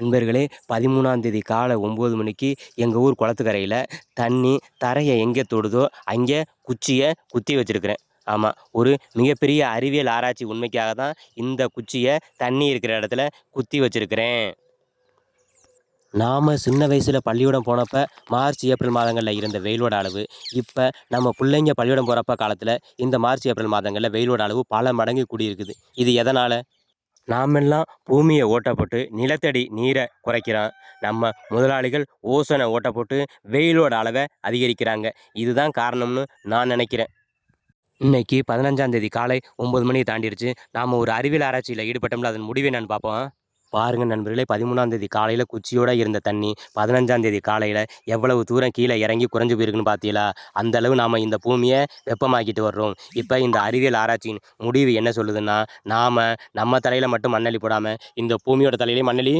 நண்பர்களே, 13ஆம் தேதி காலை 9 மணிக்கு எங்க ஊர் குளத்துக்கரையில தண்ணி தரைய எங்கே தொடுதோ, அங்கே குச்சிய குத்தி வச்சிருக்கிறேன். ஆமா, ஒரு மிகப்பெரிய அறிவியல் ஆராய்ச்சி உண்மைக்காக தான் இந்த குச்சிய தண்ணி இருக்கிற இடத்துல குத்தி வச்சிருக்கிறேன். நாம சின்ன வயசுல பள்ளிக்கூடம் போனப்ப மார்ச், ஏப்ரல் மாதங்கள்ல இருந்த வெயிலோட அளவு, இப்ப நம்ம புள்ளைங்க பள்ளிக்கூடம் போறப்ப காலத்துல இந்த மார்ச், ஏப்ரல் மாதங்கள்ல வெயிலோட அளவு பல மடங்கு கூடியிருக்குது. இது எதனால? நாமெல்லாம் பூமிய ஓட்ட போட்டு நிலத்தடி நீர குறைக்கிறோம். நம்ம முதலாளிகள் ஓசோன ஓட்ட போட்டு வெயிலோட அளவ அதிகரிக்கிறாங்க. இதுதான் காரணம்னு நான் நினைக்கிறேன். இன்னைக்கு 15ஆம் தேதி காலை 9 மணிய தாண்டிருச்சு. நாம ஒரு அறிவியல் ஆராய்ச்சியில ஈடுபட்டோம்ல, அதன் முடிவு என்னன்னு பார்ப்போம். பாருங்க நண்பர்களே, 13ஆம் தேதி காலையில குச்சியோட இருந்த தண்ணி 15ஆம் தேதி காலையில எவ்வளவு தூரம் கீழ இறங்கி குறைஞ்சு போயிருக்குன்னு பார்த்தீங்களா? அந்த அளவு நாம இந்த பூமிய வெப்பமாக்கிட்டு வர்றோம். இப்ப இந்த அறிவியல் ஆராய்ச்சியின் முடிவு என்ன சொல்லுதுன்னா, நாம நம்ம தலையில மட்டும் மண்ணள்ளி போடாம, இந்த பூமியோட தலையிலயும் மண்ணள்ளி